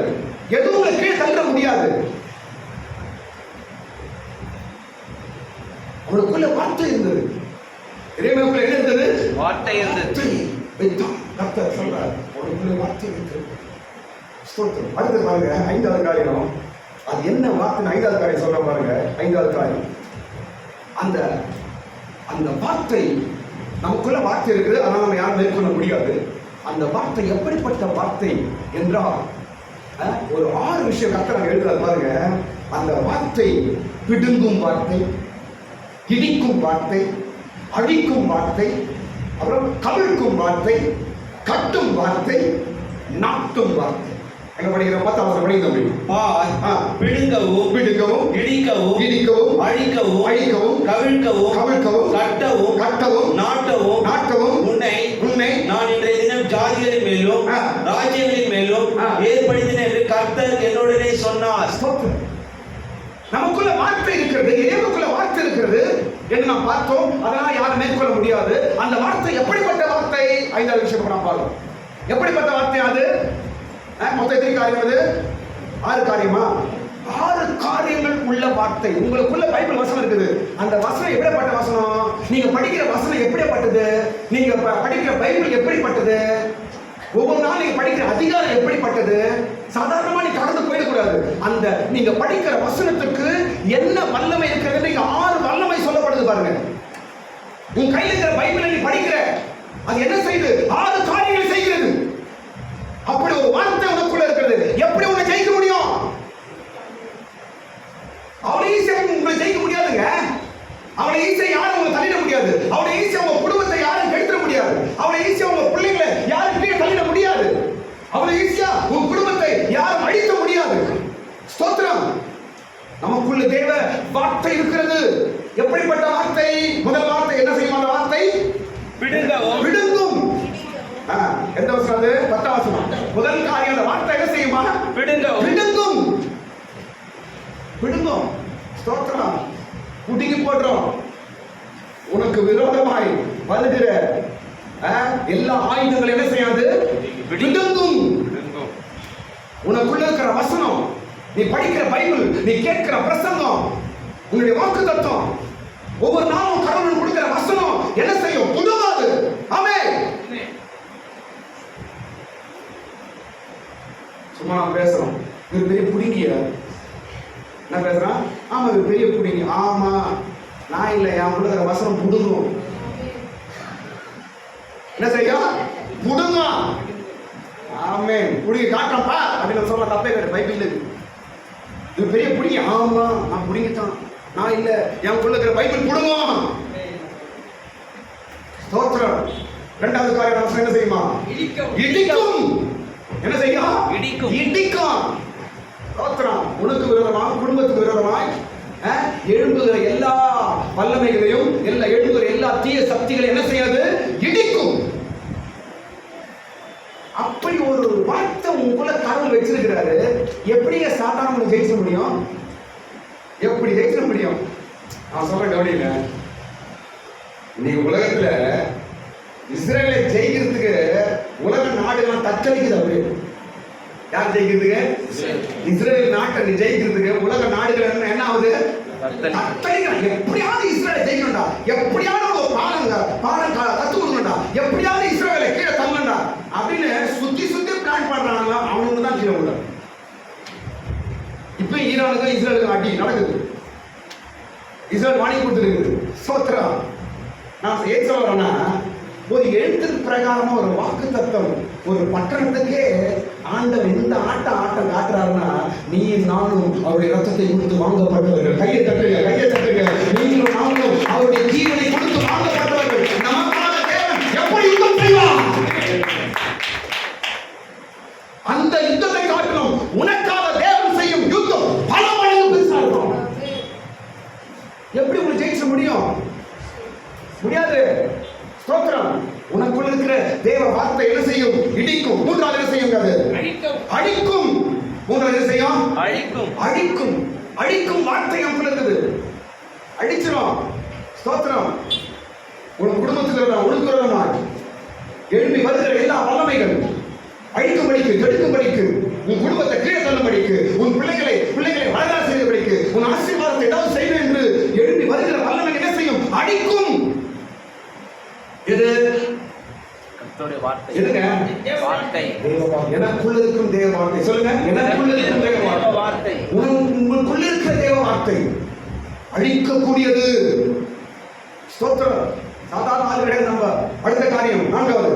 எதுவும் உங்களை கீழே தள்ள முடியாது. அவனுக்குள்ள வார்த்தை இருந்தது. எரேமியாவுக்குள்ள என்ன இருந்தது? வார்த்தை இருந்தது. கர்த்தர் சொல்றார், அவனுக்குள்ள வார்த்தை இருக்கிறது. ஸ்தோத்திரம். அடுத்து பாருங்க, 5வது காரியம். அது என்ன வார்த்தை? 5வது காரியம் சொல்ற பாருங்க. 5வது காரியம், அந்த அந்த வார்த்தை நமக்குள்ள வார்த்தை இருக்குது. ஆனால் நம்ம யாரும் மேற்கொள்ள முடியாது. அந்த வார்த்தை எப்படிப்பட்ட வார்த்தை என்றால், ஒரு 6 விஷயம் கர்த்தர் எழுதுறாரு பாருங்க. அந்த வார்த்தை பிடுங்கும் வார்த்தை, இடிக்கும் வார்த்தை, அழிக்கும் வார்த்தை, அப்புறம் கவிழ்க்கும் வார்த்தை, கட்டும் வார்த்தை, நாட்டும் வார்த்தை. எங்க படிக்கிறோம்? 10வது படிக்கிறோம். பிடுங்கவும், இடிக்கவும், அழிக்கவும், கவிழ்க்கவும், கட்டவும், நாட்டவும், உன்னை நான் இன்றைய தினம் ஜாதிகளின் மேலும் ராஜ்யங்களின் மேலும் ஏற்படுத்தினேன் என்று கர்த்தர் என்னுடனே சொன்னார். நமக்குள்ள வார்த்தை இருக்கிறது, இறைவனுக்குள்ள வார்த்தை இருக்கிறது என்று நாம் பார்த்தோம். அதெல்லாம் யாரும் மேற்கொள்ள முடியாது. அந்த வார்த்தை எப்படிப்பட்ட வார்த்தை? 5வது விஷயம் நாம் பார்ப்போம். எப்படிப்பட்ட வார்த்தை அது? மொத்தம் எத்தனை காரியம் அது? 6 காரியமா? 6 காரியங்கள் உள்ள வார்த்தை. உங்களுக்குள்ள பைபிள் வசனம் இருக்குது. அந்த வசனம் எப்படிப்பட்ட வசனம்? நீங்க படிக்கிற வசனம் எப்படிப்பட்டது? நீங்க படிக்கிற பைபிள் எப்படிப்பட்டது? ஒவ்வொரு நாள் நீங்க படிக்கிற அதிகாரம் எப்படிப்பட்டது? சாதாரணமா நீ கடந்து போயிடக்கூடாது. அந்த நீங்க படிக்கிற வசனத்துக்கு என்ன வல்லமை இருக்கிறது? நீங்க 6 வல்லமை சொல்லப்படுது பாருங்க. உன் கையில் இருக்கிற பைபிளை நீ படிக்கிற, அது என்ன செய்யுது? 6 காரியங்களை செய்கிறது. அப்படி ஒரு வார்த்தை உனக்குள்ள இருக்கிறது. எப்படி உன்னை ஜெயிக்க முடியும்? அவளை ஈஸியா உங்களை ஜெயிக்க முடியாதுங்க. அவளை ஈஸியா யாரும் உங்களை தள்ளிட முடியாது. அவளை ஈஸியா உங்க குடும்பத்தை யாரும் கெடுத்துட முடியாது. அவளை ஈஸியா உங்க பிள்ளைங்களை யாரும் கீழே தள்ளிட முடியாது. அவளை ஈஸியா உங்க குடும்பத்தை யாரும் அழிக்க முடியாது. ஸ்தோத்திரம். நமக்குள்ள தேவ வார்த்தை இருக்கிறது. எப்படிப்பட்ட வார்த்தை? முதல் வார்த்தை என்ன செய்யும்? அந்த வார்த்தை விடுங்கும். எந்த வசனம் அது? 10ஆம் வசனம். முதல் காரியம் அந்த வார்த்தை என்ன செய்யுமா? விடுங்கும். விடுங்கும். ஸ்தோத்திரம். குடிக்கி போடுறோம். உனக்கு விரோதமாய் வருகிற எல்லா ஆயுதங்களும் என்ன செய்யாது? விடுங்கும். உனக்குள்ள இருக்கிற வசனம், நீ படிக்கிற பைபிள், நீ கேட்கிற பிரசங்கம், உன்னுடைய வாக்கு தத்துவம், ஒவ்வொரு நாளும் கடவுள் கொடுக்கிற வசனம் என்ன செய்யும்? புதுவாது. ஆமென். சும்மா நான் பேசுறோம். இது பெரிய புடிங்கிய என்ன பேசுறான்? ஆமா, இது பெரிய புடிங்கி. ஆமா, நான் இல்லை, என் கொடுக்கிற வசனம் புடுங்கும். என்ன செய்யும்? புடுங்கும். ஆமென். புடிங்கி காட்டுறப்பா அப்படின்னு சொல்ல தப்பே கிடையாது. பைபிள் இது பெரிய புடிங்கி. ஆமா, நான் புடிங்கிட்டான். நான் இல்ல, என் கொடுக்கிற பைபிள் புடுங்கும். ஸ்தோத்திரம். 2வது காரியம் என்ன செய்யுமா? இடிக்கும். என்ன செய்யும்? இடிக்கும். ஸ்தோத்திரம். உனக்கு விரோதமாக, குடும்பத்துக்கு விரோதமாய் எழும்புகிற எல்லா வல்லமைகளையும், எழும்புகிற எல்லா தீய சக்திகளையும் என்ன செய்யாது? இடிக்கும். அப்படி ஒரு வார்த்தை உங்களுக்குள்ள கடவுள் வச்சிருக்கிறாரு. எப்படிங்க சாதாரண ஜெயிக்க முடியும்? எப்படி ஜெயிக்க முடியும்? நான் சொல்றேன், கவனிங்க. நீ உலகத்துல இஸ்ரேலை ஜெயிக்கிறதுக்கு உலக நாடுகள் தத்தளிக்குது. அப்படி யார் ஜெயிக்கிறதுக்கு? இஸ்ரேல் நாட்டை நீ ஜெயிக்கிறதுக்கு உலக நாடுகள் என்ன ஆகுது? தத்தளிக்கிறான். எப்படியாவது இஸ்ரேலை ஜெயிக்கணும்டா, எப்படியாவது ஒரு பாடம் கத்து கொடுக்கணும்டா, எப்படியாவது இஸ்ரேலை கீழே தள்ளணும்டா அப்படின்னு சுத்தி சுத்தி பிளான் பண்றாங்க. அவனுக்கு தான் கீழே உள்ள. இப்ப ஈரானுக்கு இஸ்ரேலுக்கு அடி நடக்குது. இஸ்ரேல் வாங்கி கொடுத்துருக்குது. சோத்ரா. நான் ஏன் சொல்றேன்னா, ஒரு எழுத்து பிரகாரமா ஒரு வாக்கு தத்துவம் ஒரு பட்டணத்துக்கே ஆண்டவர் இந்த ஆட்டம் காட்டுறாருன்னா, நீ நானும் அவருடைய ரத்தத்தை கொடுத்து வாங்கப்பட்டவர்கள். கையை தட்டுங்க, கையை தட்டுங்க. நீங்களும் நானும் அவருடைய ஜீவனை கொடுத்து வாங்கப்பட்டவர்கள். நமக்காக தேவன் எப்படி யுத்தம் செய்வார்? அந்த யுத்தத்தை காட்டிலும் உனக்காக தேவன் செய்யும் யுத்தம் பல மடங்கு பெருசா இருக்கும். எப்படி உங்களுக்கு ஜெயிக்க முடியும்? முடியாது. ஸ்தோத்திரம். உனக்குள்ள இருக்கிற தேவ வார்த்தை என்ன செய்யும்? இடிக்கும். 3வது என்ன செய்யும்? அது அழிக்கும். 3வது என்ன செய்யும்? அழிக்கும். அழிக்கும் வார்த்தை நமக்குள்ள இருக்குது. அழிச்சிரும். ஸ்தோத்திரம். உன் குடும்பத்தில் ஒழுங்குறமா எழுப்பி வருகிற எல்லா வல்லமைகள் அழிக்கும்படிக்கு, கெடுக்கும்படிக்கு, உன் குடும்பத்தை கீழே தள்ளும்படிக்கு, உன் பிள்ளைகளை வளர செய்யும்படிக்கு, உன் ஆசீர்வாதத்தை ஏதாவது செய்வேன் என்று எழுப்பி வருகிற வல்லமை என்ன செய்யும்? அழிக்கும். இது எனக்குள்ள இருக்கும் தேவ வார்த்தை. சொல்லுங்க, எனக்குள்ள இருக்கும் தேவ வார்த்தை. உங்களுக்குள்ள இருக்கிற தேவ வார்த்தை அழிக்கக்கூடியது. ஸ்தோத்திரம். சாதாரண ஆளுகளை நம்ம அடுத்த காரியம் 4வது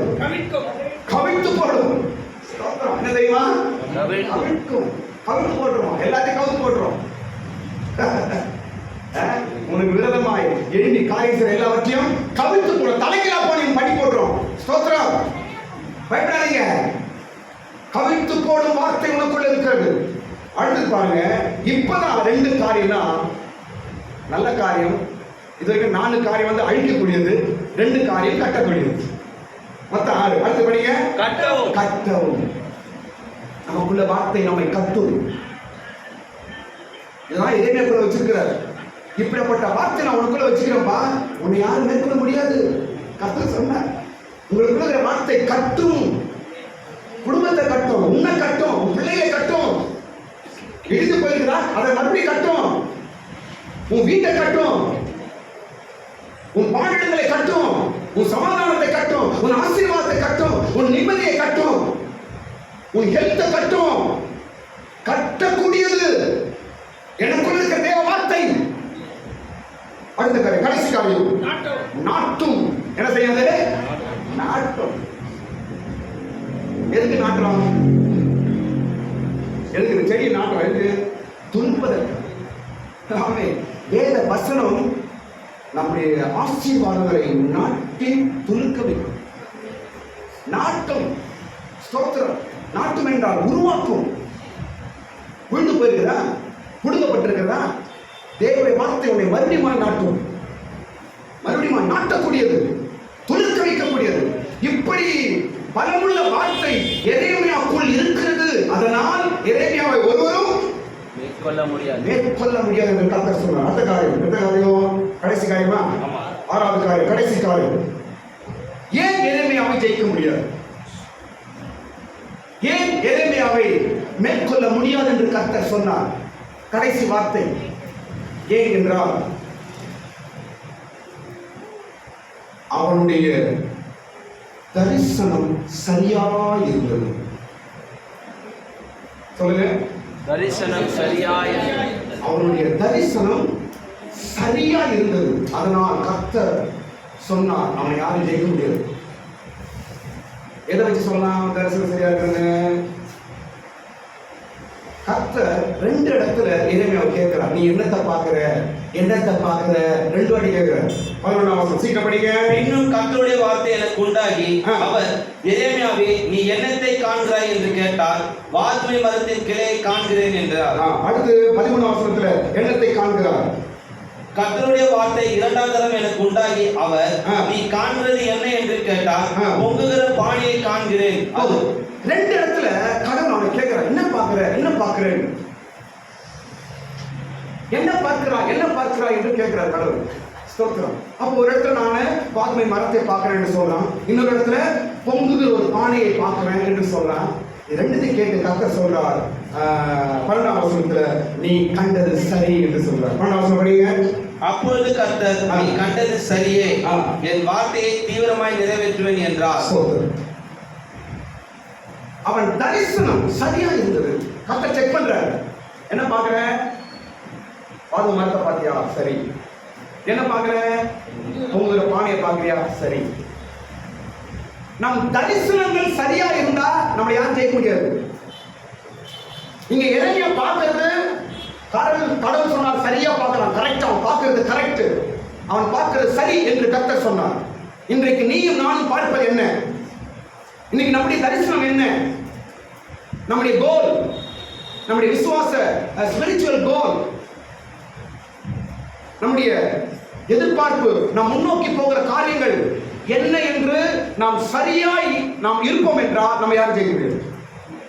கவிழ்த்து போடும். ஸ்தோத்திரம். என்ன தெரியுமா? கவிழ்க்கும். கவிழ்த்து போட்டுருவோம். எல்லாத்தையும் கவிழ்த்து போட்டுரும். உனக்கு விரோதமாய் எழுதி காய்கிற எல்லாவற்றையும் கவிழ்த்து போட தலைகளா போனையும் பண்ணி போடுறோம். ஸ்தோத்திரம். பயப்படாதீங்க. கவிழ்த்து போடும் வார்த்தை உனக்குள்ள இருக்கிறது. அடுத்து பாருங்க. இப்பதான் 2 காரியம்னா நல்ல காரியம். இது வரைக்கும் 4 காரியம் வந்து அழிக்கக்கூடியது, 2 காரியம் கட்டக்கூடியது. மொத்தம் 6. அடுத்து படிங்க. கட்டவும். நமக்குள்ள வார்த்தை நம்மை கட்டும். இதெல்லாம் எரேமியாக்குள்ள வச்சிருக்கிறார். இப்படிப்பட்ட வார்த்தை நான் உனக்குள்ள வச்சுக்கிறேன்ப்பா, உன்னை யாரும் மேற்கொள்ள முடியாது. கர்த்தர் சொன்னார், உங்களுக்குள்ள இருக்கிற வார்த்தை கட்டும், குடும்பத்தை கட்டும், உன்னை கட்டும், உன் பிள்ளைகளை கட்டும். இடிந்து போயிருக்கிறா, அதை மறுபடியும் கட்டும். உன் வீட்டை கட்டும், உன் பாடங்களை கட்டும், உன் சமாதானத்தை கட்டும், உன் ஆசீர்வாதத்தை கட்டும், உன் நிம்மதியை கட்டும், உன் ஹெல்த்தை கட்டும். கட்டக்கூடியது எனக்குள்ள இருக்கிற தேவ வார்த்தை. அடுத்த காரியம், கடைசி காரியம், நாட்டும். என்ன செய்யாது? நாட்டும். எதுக்கு நாட்டுறோம்? எதுக்கு செடியை நாட்டம்? எதுக்கு? துன்பதற்கு. வேத வசனம் நம்முடைய ஆசீர்வாதங்களை நாட்டி துலுக்க வைக்கும். நாட்டும். ஸ்தோத்திரம். நாட்டும் என்றால் உருவாக்கும். விழுந்து போயிருக்கிறதா, புடுங்கப்பட்டிருக்கிறதா, தேவனுடைய வார்த்தையுடைய மறுபடியும் நாட்டும். மறுபடியும் நாட்டக்கூடியது, துலுக்க வைக்கக்கூடியது. இப்படி பலமுள்ள வார்த்தை எரேமியாவுக்குள் இருக்கிறது. அதனால் எரேமியாவை ஒருவரும் மேற்கொள்ள முடியாது என்று கர்த்தர் சொன்னார். அடுத்த காரியம், எந்த காரியம்? கடைசி காரியமா? ஆறாவது காரியம், கடைசி காரியம். ஏன் எரேமியாவை ஜெயிக்க முடியாது? ஏன் எரேமியாவை மேற்கொள்ள முடியாது என்று கர்த்தர் சொன்னார்? கடைசி வார்த்தை ஏன் என்றால், அவனுடைய தரிசனம் சரியாய் இருந்தது. சொல்லுங்க. தரிசனம் சரியாய், அவனுடைய தரிசனம் சரியா இருந்தது. அதனால் கர்த்தர் சொன்னார், அவனை யாரும் ஜெயிக்க முடியாது. எதை வச்சு சொல்லலாம் தரிசனம் சரியா இருக்குன்னு? கர்த்தர் ரெண்டு இடத்துல எரேமியாவை கேட்கிறார், நீ என்னத்தை பார்க்கிற, என்னத்தை பார்க்கிற? ரெண்டு வாட்டி கேட்கிறார். 11ஆம் வசனம் சீக்கிரம் படிங்க. இன்னும் கர்த்தருடைய வார்த்தை எனக்கு உண்டாகி, அவர் எரேமியாவே நீ என்னத்தை காண்கிறாய் என்று கேட்டார். வாதுமை மரத்தின் கிளையை காண்கிறேன் என்றார். அடுத்து 13ஆம் வசனத்துல என்னத்தை காண்கிறார்? கர்த்தருடைய வார்த்தை இரண்டாம் தரம் எனக்கு உண்டாகி, அவர் நீ காண்கிறது என்ன என்று கேட்டார். பொங்குகிற பானையை காண்கிறேன். அது ரெண்டு இடத்துல கடவுள் அவனை கேட்கிறார், என்ன பார்க்கிற, என்ன பார்க்கிறேன், என்ன பார்க்கிறாய், என்ன பார்க்கிறாய் என்று கேட்கிறார் கடவுள். ஸ்தோத்திரம். அப்போ ஒரு இடத்துல நானு வாதுமை மரத்தை பார்க்கிறேன் என்று சொல்றான், இன்னொரு இடத்துல பொங்குகிற ஒரு பானையை பார்க்கிறேன் என்று சொல்றான். ரெண்டுத்தையும் கேட்டு கர்த்தர் சொல்றார் 12ஆம் வசனத்துல நீ கண்டது சரி என்று சொல்றார். 12ஆம் வசனம் படிங்க. அப்பொழுது கர்த்தர் நீ கண்டது சரியே, என் வார்த்தையை தீவிரமாய் நிறைவேற்றுவேன் என்றார். அவன் தரிசனம் சரியா இருந்தது. கர்த்தர் செக் பண்றார், என்ன பார்க்கிற? வாது மரத்தை பார்த்தியா? சரி. என்ன பார்க்கிற? பொங்குகிற பானையை பார்க்கிறியா? சரி. நம் தரிசனங்கள் சரியா இருந்தா நம்ம யாரும் ஜெயிக்க முடியாது. இங்க எரேமியா பார்க்கிறது கடவுள் சொன்னார் சரியா பார்க்கலாம், கரெக்ட். அவன் பார்க்கிறது கரெக்ட், அவன் பார்க்கிறது சரி என்று கர்த்தர் சொன்னார். இன்றைக்கு நீயும் நானும் பார்ப்பது என்ன? இன்னைக்கு நம்முடைய தரிசனம் என்ன? நம்முடைய கோல், நம்முடைய விசுவாச ஸ்பிரிச்சுவல் கோல், நம்முடைய எதிர்பார்ப்பு, நாம் முன்னோக்கி போகிற காரியங்கள் என்ன என்று நாம் சரியாய் நாம் இருப்போம் என்றால் நம்ம யாரும் ஜெயிக்க முடியாது.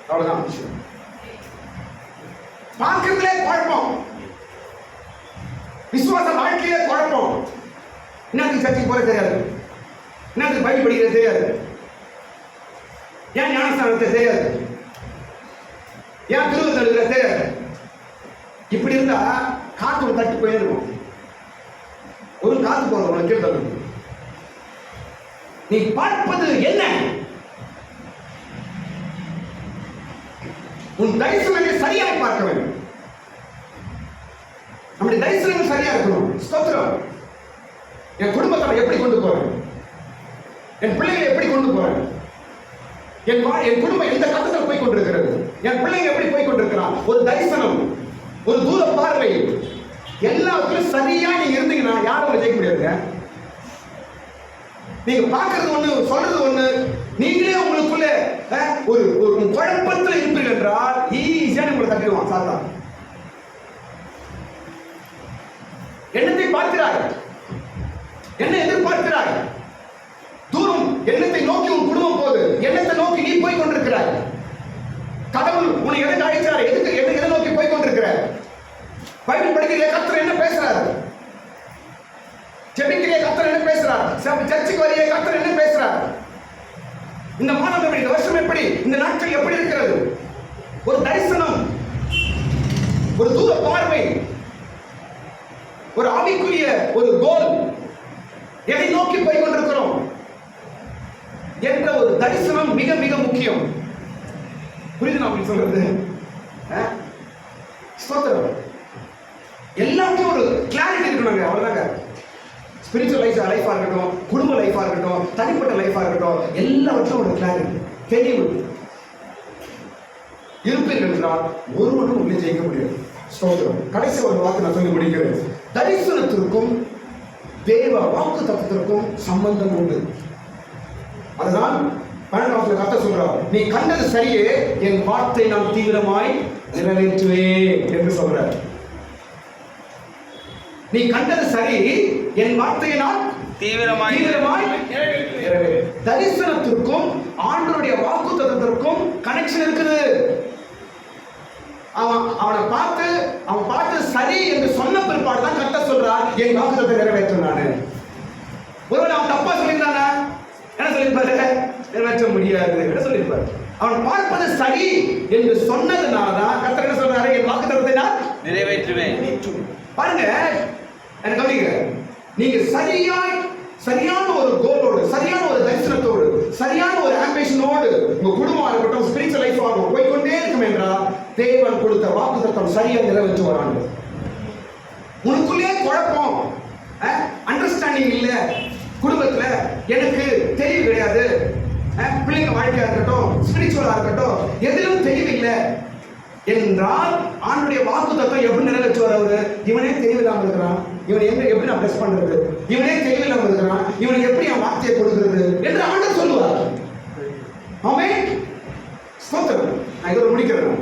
அவ்வளவுதான் விஷயம். பார்க்கிறதுலே குழப்பம், விசுவாச வாழ்க்கையிலே குழப்பம். என்னத்துக்கு சர்ச்சைக்கு போற தெரியாது, என்னத்துக்கு பைபிள் படிக்கிறது தெரியாது, ஏன் ஞானஸ்தானத்தை தெரியாது, ஏன் திருவிழா எடுக்கிற தெரியாது. இப்படி இருந்தா காத்து தட்டி போயிருக்கும். ஒரு காத்து போறது உனக்கு கீழே தள்ளும். நீ பார்ப்பது என்ன? உன் தரிசனங்களை சரியாக பார்க்க வேண்டும். நம்முடைய தரிசனங்கள் சரியா இருக்கணும். ஸ்தோத்திரம். என் குடும்பத்தை எப்படி கொண்டு போறேன், என் பிள்ளைகளை எப்படி கொண்டு போறேன், என் குடும்பம் எந்த கட்டத்தில் போய் கொண்டிருக்கிறது, என் பிள்ளைங்க எப்படி போய் கொண்டிருக்கிறான். ஒரு தரிசனம், ஒரு தூர பார்வை, எல்லாத்துக்கும் சரியா நீங்க இருந்தீங்கன்னா யாரும் ஜெயிக்க முடியாதுங்க. நீங்க பார்க்கறது ஒண்ணு, சொல்றது ஒண்ணு, நீங்களே உங்களுக்குள்ள ஒரு ஒரு குழப்பத்தில் இருப்பீர்கள் என்றால் ஈஸியா உங்களை தட்டிடுவான் சாத்தான். என்னத்தை பார்க்கிறாய், என்ன எதிர்பார்க்கிறாய், தூரம் எண்ணத்தை நோக்கி உன் குடும்பம் போகுது, எண்ணத்தை நோக்கி நீ போய் கொண்டிருக்கிறாய். கடவுள் உன்னை எதுக்கு அழைச்சாரு, எதை நோக்கி போய் கொண்டிருக்கிறாய்? பைபிள் படிக்கிற கர்த்தர் என்ன பேசுறாரு? ஜெபிக்கிற கர்த்தர் என்ன பேசுறாரு? சர்ச்சுக்கு வரைய கர்த்தர் என்ன பேசுறாரு? இந்த மாதம் எப்படி, இந்த வருஷம் எப்படி, இந்த நாட்கள் எப்படி இருக்கிறது? ஒரு தரிசனம், ஒரு தூர பார்வை, ஒரு ஆவிக்குரிய ஒரு கோல், எதை நோக்கி போய் கொண்டிருக்கிறோம் என்ற ஒரு தரிசனம் மிக மிக முக்கியம். புரியுது நான் அப்படி சொல்றது? ஸ்தோத்திரம். எல்லாருக்கும் ஒரு கிளாரிட்டி இருக்கணுங்க, அவ்வளவுதாங்க. ஸ்பிரிச்சுவல் லைஃபா இருக்கட்டும், குடும்ப லைஃபா இருக்கட்டும், தனிப்பட்ட லைஃபா இருக்கட்டும், எல்லாவற்றும் ஒரு கிளாரிட்டி, தெளிவு இருப்பீர்கள் என்றால் ஒருவனும் உள்ளே ஜெயிக்க முடியாது. ஸ்தோத்திரம். கடைசி ஒரு வாக்கு நான் சொல்லி முடிக்கிறேன். தரிசனத்திற்கும் தேவ வாக்கு தத்துவத்திற்கும் சம்பந்தம் உண்டு. அதுதான் 12 கர்த்தர் சொல்றார், நீ கண்டது சரியே, என் வார்த்தை நான் தீவிரமாய் நிறைவேற்றுவேன் என்று சொல்றார். நீ கண்டது சரி, என் வார்த்தையை நான் தீவிரமாய் நிறைவேற்றுவேன். தரிசனத்திற்கும் ஆண்டவருடைய வாக்கு தத்துவத்திற்கும் கனெக்ஷன் இருக்குது. அவன் பார்த்து சரி என்று சொன்ன பிற்பாடு தான் கர்த்தர் சொல்றார், என் வாக்கு தத்துவத்தை நிறைவேற்றும். நானு ஒருவேளை அவன் தப்பா சொல்லியிருந்தானா என்ன சொல்லியிருப்பாரு? நிறைவேற்ற முடியாது என்ன சொல்லியிருப்பாரு? அவன் பார்ப்பது சரி என்று சொன்னதுனாலதான் கர்த்தர் என்ன சொல்றாரு, என் வாக்கு தத்துவத்தை நான் நிறைவேற்றுவேன். பாருங்க, எனக்கு கவனிங்க, நீங்க சரியான ஒரு கோலோடு, சரியான ஒரு தரிசனத்தோடு, சரியான ஒரு ஆம்பிஷனோடு உங்க குடும்பமா இருக்கட்டும், ஸ்பிரிச்சுவல் லைஃப் ஆகட்டும் போய்கொண்டே இருக்கும் என்றால் தேவன் கொடுத்த வாக்குத்தத்தம் சரியா நிறைவேற்று வராங்க. உனக்குள்ளே குழப்பம், அண்டர்ஸ்டாண்டிங் இல்ல, குடும்பத்துல எனக்கு தெளிவு கிடையாது, பிள்ளைங்க வாழ்க்கையா இருக்கட்டும், ஸ்பிரிச்சுவலா இருக்கட்டும், எதிலும் தெளிவு இல்லை என்றால் ஆண்டுடைய வாக்குத்தத்தம் எப்படி நிறைவேற்றுவார்? அவரு இவனே தெளிவில்லாம இருக்கிறான், இவனை எப்படி நான் பிளஸ் பண்றது, இவனே தெளிவில்லாம இருக்கிறான், இவனுக்கு எப்படி என் வார்த்தையை கொடுக்கிறது என்று ஆண்டவர் சொல்லுவார். ஆமென். ஸ்தோத்திரம். நான் இதோட முடிக்கிறேன்.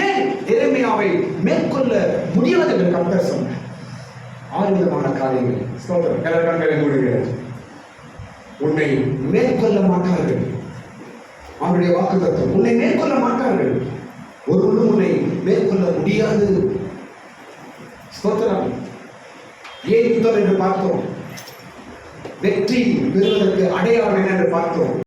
ஏன் எரேமியாவை மேற்கொள்ள முடியாது என்று கர்த்தர் சொன்னார்? 6 விதமான காரியங்கள். ஸ்தோத்திரம். எல்லாரும் கண்களை மூடுங்க. உன்னை மேற்கொள்ள மாட்டார்கள். அவருடைய வாக்குத்தத்தம் உன்னை மேற்கொள்ள மாட்டார்கள். ஒருவனும் உன்னை மேற்கொள்ள முடியாது. ஸ்தோத்திரம். ஏன் யுத்தம் என்று பார்த்தோம், வெற்றி பெறுவதற்கு அடையாளம் என்ன என்று பார்த்தோம்.